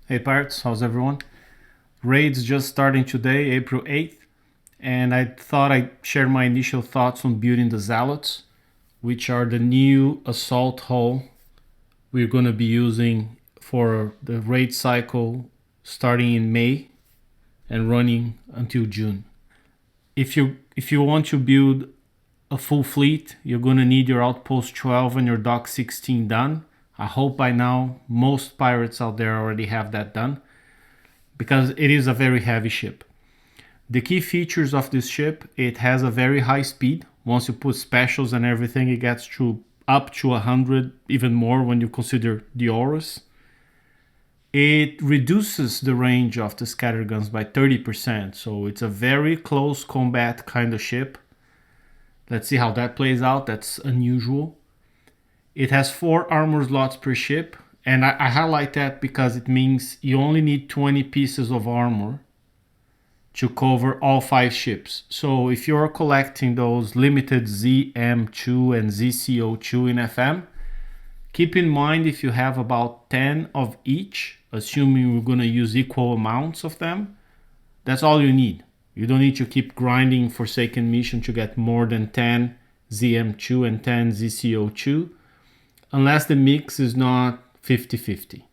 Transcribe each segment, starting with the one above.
Hey Pirates, how's everyone? Raid's just starting today, April 8th, and I thought I'd share my initial thoughts on building the Zealots, which are the new assault hull we're going to be using for the raid cycle starting in May and running until June. If you want to build a full fleet, you're going to need your Outpost 12 and your Dock 16 done. I hope by now most pirates out there already have that done, because it is a very heavy ship. The key features of this ship: it has a very high speed. Once you put specials and everything, it gets to up to 100, even more when you consider the auras. It reduces the range of the scatterguns by 30%, so it's a very close combat kind of ship. Let's see how that plays out. That's unusual. It has 4 armor slots per ship, and I highlight that because it means you only need 20 pieces of armor to cover all 5 ships. So if you're collecting those limited ZM2 and ZCO2 in FM, keep in mind if you have about 10 of each, assuming we're going to use equal amounts of them, that's all you need. You don't need to keep grinding Forsaken Mission to get more than 10 ZM2 and 10 ZCO2, unless the mix is not 50-50.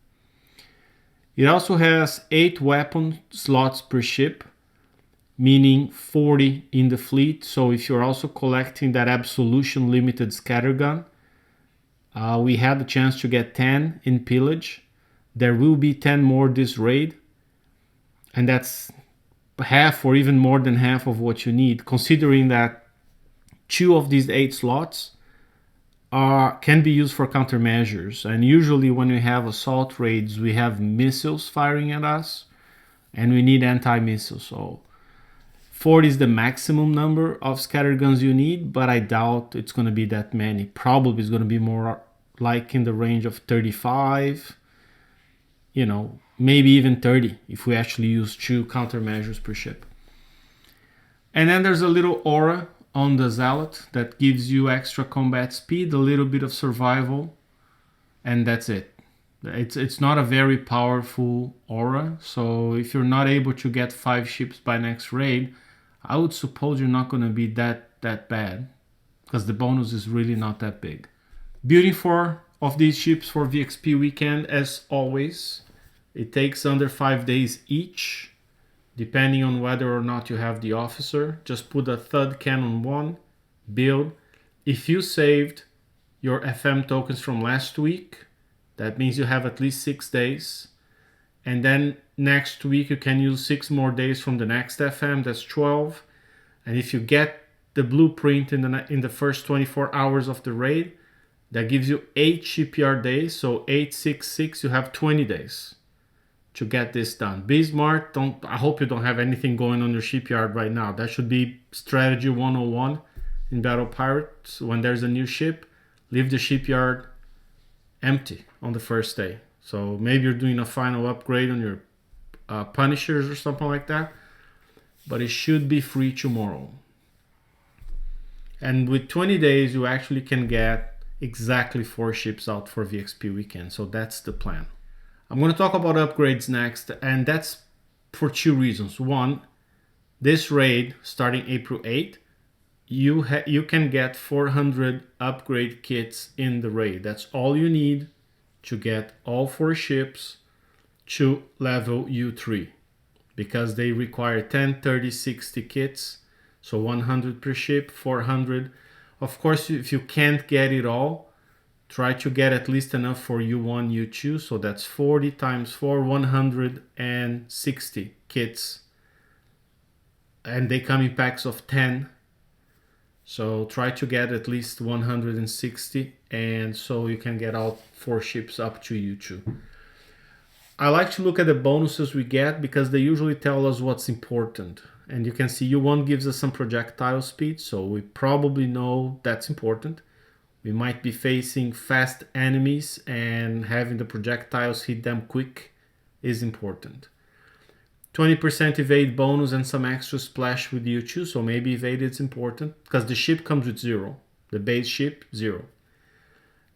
It also has 8 weapon slots per ship, meaning 40 in the fleet. So if you're also collecting that Absolution limited scattergun, we had the chance to get 10 in pillage. There will be 10 more this raid, and that's half or even more than half of what you need, considering that 2 of these 8 slots can be used for countermeasures. And usually when we have assault raids, we have missiles firing at us and we need anti-missiles. So 40 is the maximum number of scatterguns you need, but I doubt it's going to be that many. Probably it's going to be more like in the range of 35, maybe even 30 if we actually use 2 countermeasures per ship. And then there's a little aura on the Zealot that gives you extra combat speed, a little bit of survival, and that's it. It's not a very powerful aura, so if you're not able to get 5 ships by next raid, I would suppose you're not going to be that bad, because the bonus is really not that big. Building 4 of these ships for VXP weekend, as always, it takes under 5 days each, depending on whether or not you have the officer. Just put a Thud Cannon 1, build. If you saved your FM tokens from last week, that means you have at least 6 days. And then next week you can use 6 more days from the next FM, that's 12. And if you get the blueprint in the first 24 hours of the raid, that gives you 8 shipyard days. So 8, 6, 6, you have 20 days to get this done. Be smart. I hope you don't have anything going on your shipyard right now. That should be strategy 101 in Battle Pirates. When there's a new ship, leave the shipyard empty on the first day. So maybe you're doing a final upgrade on your Punishers or something like that, but it should be free tomorrow. And with 20 days, you actually can get exactly 4 ships out for VXP weekend. So that's the plan. I'm going to talk about upgrades next, and that's for 2 reasons. One, this raid starting April 8th, you can get 400 upgrade kits in the raid. That's all you need to get all 4 ships to level U3, because they require 10, 30, 60 kits. So 100 per ship, 400. Of course, if you can't get it all, try to get at least enough for U1, U2. So that's 40 times 4, 160 kits. And they come in packs of 10. So try to get at least 160. And so you can get out 4 ships up to U2. I like to look at the bonuses we get because they usually tell us what's important. And you can see U1 gives us some projectile speed. So we probably know that's important. We might be facing fast enemies, and having the projectiles hit them quick is important. 20% evade bonus and some extra splash with U2, so maybe evade is important, because the ship comes with 0. The base ship, 0.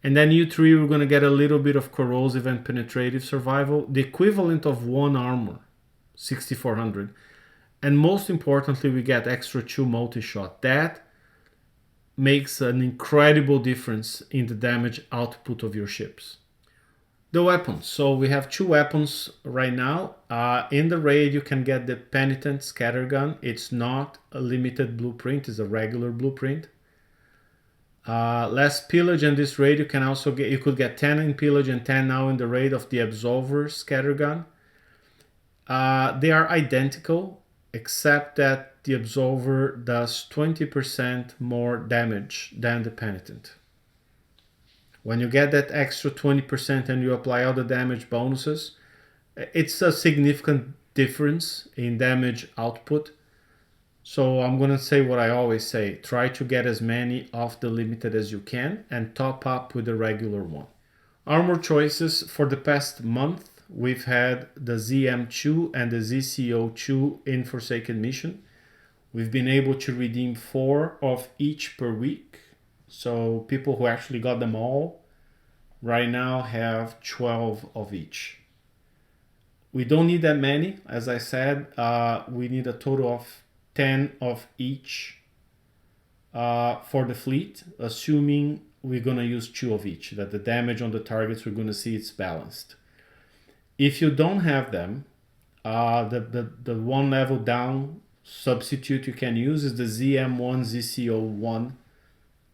And then U3, we're going to get a little bit of corrosive and penetrative survival, the equivalent of 1 armor, 6400. And most importantly, we get extra 2 multi-shot. That makes an incredible difference in the damage output of your ships. The weapons. So we have 2 weapons right now. In the raid, you can get the Penitent Scattergun. It's not a limited blueprint, it's a regular blueprint. Less pillage in this raid. You can also get, you could get 10 in pillage and 10 now in the raid of the Absolver Scattergun. They are identical, except that the Absolver does 20% more damage than the Penitent. When you get that extra 20% and you apply all the damage bonuses, it's a significant difference in damage output. So I'm going to say what I always say. Try to get as many of the limited as you can and top up with the regular one. Armor choices for the past month. We've had the ZM2 and the ZCO2 in Forsaken Mission. We've been able to redeem 4 of each per week. So people who actually got them all right now have 12 of each. We don't need that many. As I said, we need a total of 10 of each for the fleet, assuming we're going to use 2 of each, that the damage on the targets we're going to see it's balanced. If you don't have them, the one level down substitute you can use is the ZM1 ZCO1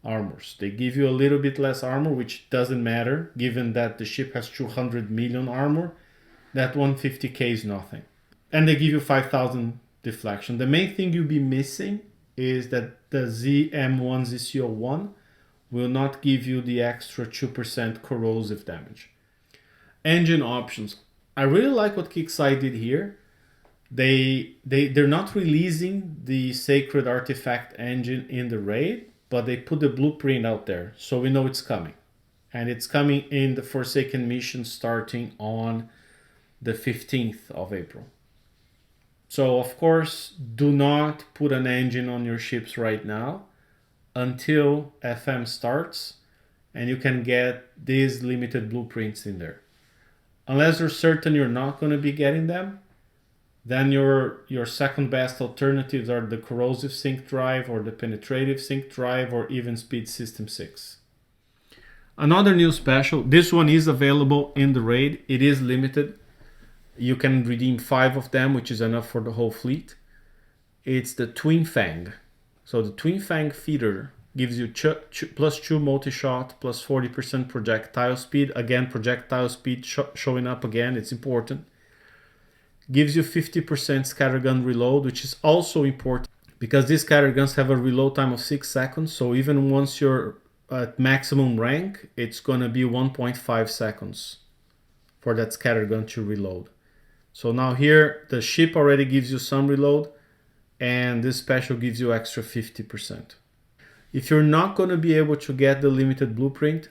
armors. They give you a little bit less armor, which doesn't matter given that the ship has 200 million armor. That 150k is nothing. And they give you 5000 deflection. The main thing you'll be missing is that the ZM1 ZCO1 will not give you the extra 2% corrosive damage. Engine options. I really like what Kixeye did here. They're not releasing the Sacred Artifact engine in the raid, but they put the blueprint out there, so we know it's coming. And it's coming in the Forsaken Mission starting on the 15th of April. So, of course, do not put an engine on your ships right now until FM starts, and you can get these limited blueprints in there. Unless you're certain you're not going to be getting them, then your second best alternatives are the Corrosive Sync Drive or the Penetrative Sync Drive or even Speed System 6. Another new special, this one is available in the raid. It is limited. You can redeem 5 of them, which is enough for the whole fleet. It's the Twin Fang. So the Twin Fang feeder gives you plus 2 multi-shot, plus 40% projectile speed. Again, projectile speed showing up again, it's important. Gives you 50% scattergun reload, which is also important because these scatterguns have a reload time of 6 seconds. So even once you're at maximum rank, it's going to be 1.5 seconds for that scattergun to reload. So now here, the ship already gives you some reload, and this special gives you extra 50%. If you're not going to be able to get the limited blueprint,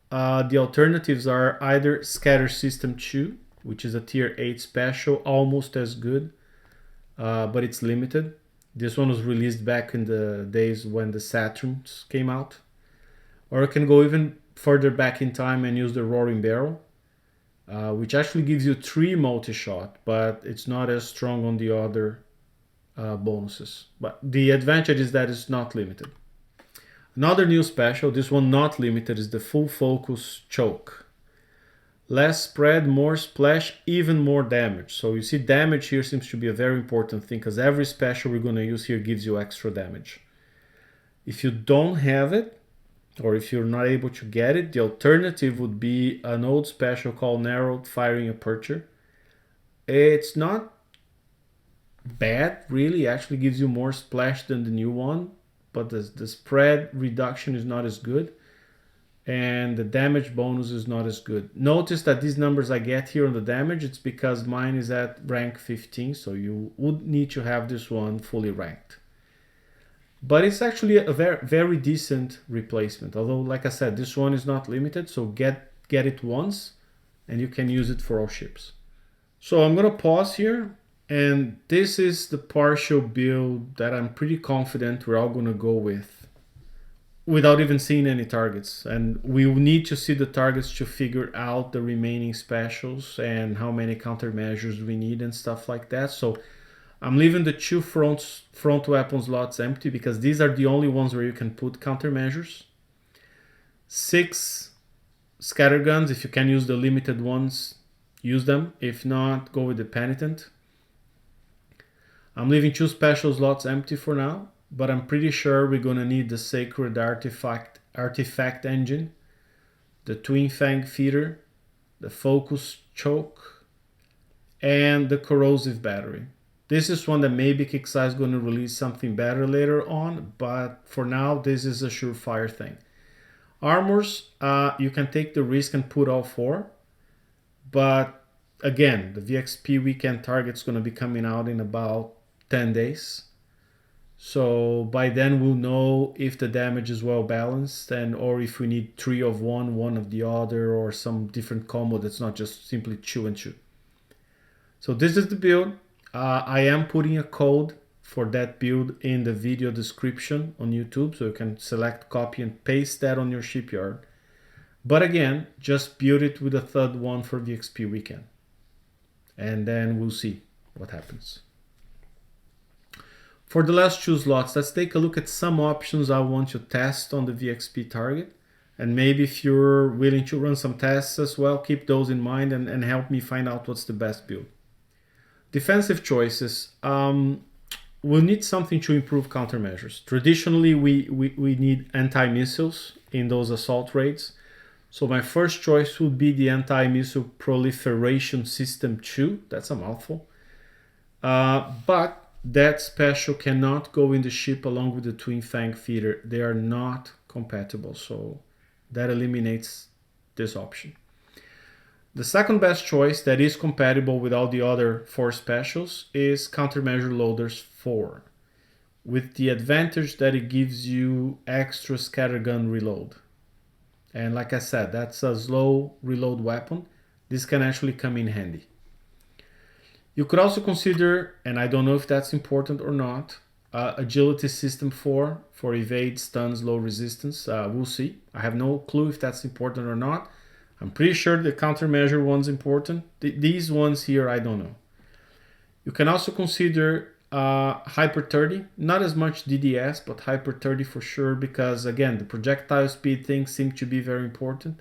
the alternatives are either Scatter System 2, which is a tier 8 special, almost as good, but it's limited. This one was released back in the days when the Saturns came out. Or you can go even further back in time and use the Roaring Barrel, which actually gives you 3 multi-shot, but it's not as strong on the other bonuses. But the advantage is that it's not limited. Another new special, this one not limited, is the Full Focus Choke. Less spread, more splash, even more damage. So you see damage here seems to be a very important thing because every special we're going to use here gives you extra damage. If you don't have it, or if you're not able to get it, the alternative would be an old special called Narrowed Firing Aperture. It's not bad, really. It actually gives you more splash than the new one, but the spread reduction is not as good. And the damage bonus is not as good. Notice that these numbers I get here on the damage, it's because mine is at rank 15, so you would need to have this one fully ranked. But it's actually a very, very decent replacement. Although, like I said, this one is not limited, so get it once, and you can use it for all ships. So I'm gonna pause here, and this is the partial build that I'm pretty confident we're all gonna go with without even seeing any targets. And we need to see the targets to figure out the remaining specials and how many countermeasures we need and stuff like that. So I'm leaving the two front weapon slots empty because these are the only ones where you can put countermeasures. 6 scatter guns. If you can use the limited ones, use them. If not, go with the penitent. I'm leaving 2 special slots empty for now, but I'm pretty sure we're gonna need the sacred artifact engine, the twin fang feeder, the focus choke, and the corrosive battery. This is one that maybe Kixeye is going to release something better later on, but for now this is a surefire thing. Armors, you can take the risk and put all 4, but again, the VXP weekend target's going to be coming out in about 10 days. So by then we'll know if the damage is well balanced and or if we need 3 of one, 1 of the other, or some different combo that's not just simply chew and shoot. So this is the build. I am putting a code for that build in the video description on YouTube, so you can select, copy, and paste that on your shipyard. But again, just build it with a third one for VXP weekend. And then we'll see what happens. For the last 2 slots, let's take a look at some options I want to test on the VXP target. And maybe if you're willing to run some tests as well, keep those in mind and help me find out what's the best build. Defensive choices. We'll need something to improve countermeasures. Traditionally, we need anti-missiles in those assault raids. So my first choice would be the anti-missile proliferation system 2. That's a mouthful. But that special cannot go in the ship along with the twin fang feeder. They are not compatible, so that eliminates this option. The second best choice that is compatible with all the other 4 specials is Countermeasure Loaders 4, with the advantage that it gives you extra scattergun reload. And like I said, that's a slow reload weapon. This can actually come in handy. You could also consider, and I don't know if that's important or not, Agility System 4 for evade, stuns, low resistance. We'll see. I have no clue if that's important or not. I'm pretty sure the countermeasure one's important. These ones here, I don't know. You can also consider Hyper 30, not as much DDS, but Hyper 30 for sure, because again, the projectile speed things seem to be very important,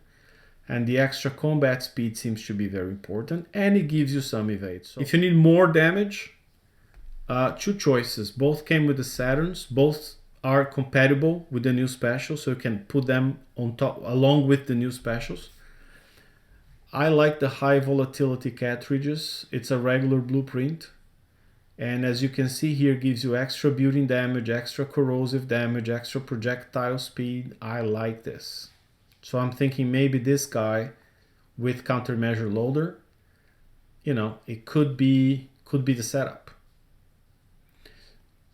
and the extra combat speed seems to be very important, and it gives you some evade. So if you need more damage, 2 choices. Both came with the Saturns, both are compatible with the new special, so you can put them on top along with the new specials. I like the high volatility cartridges. It's a regular blueprint. And as you can see here, gives you extra building damage, extra corrosive damage, extra projectile speed. I like this. So I'm thinking maybe this guy with countermeasure loader, you know, it could be the setup.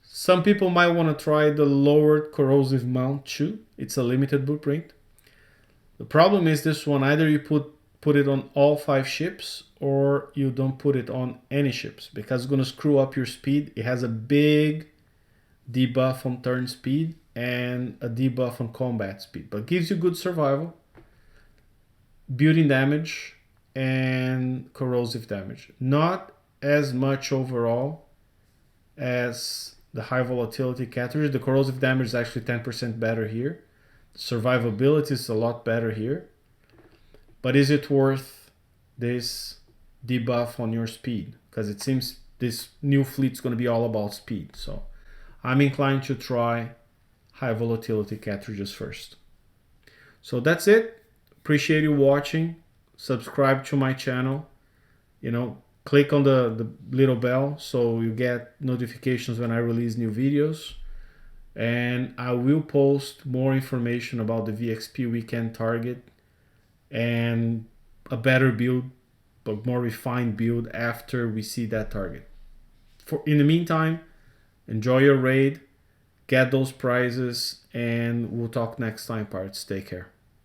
Some people might want to try the lowered corrosive mount too. It's a limited blueprint. The problem is this one, either you put it on all 5 ships or you don't put it on any ships, because it's going to screw up your speed. It has a big debuff on turn speed and a debuff on combat speed, but gives you good survival, building damage, and corrosive damage. Not as much overall as the high volatility cartridge. The corrosive damage is actually 10% better here. Survivability is a lot better here. But is it worth this debuff on your speed? Because it seems this new fleet's going to be all about speed. So I'm inclined to try high volatility cartridges first. So that's it. Appreciate you watching. Subscribe to my channel. You know, click on the little bell so you get notifications when I release new videos. And I will post more information about the VXP weekend target and a better build, but more refined build after we see that target. In the meantime, enjoy your raid, get those prizes, and we'll talk next time, parts. Take care.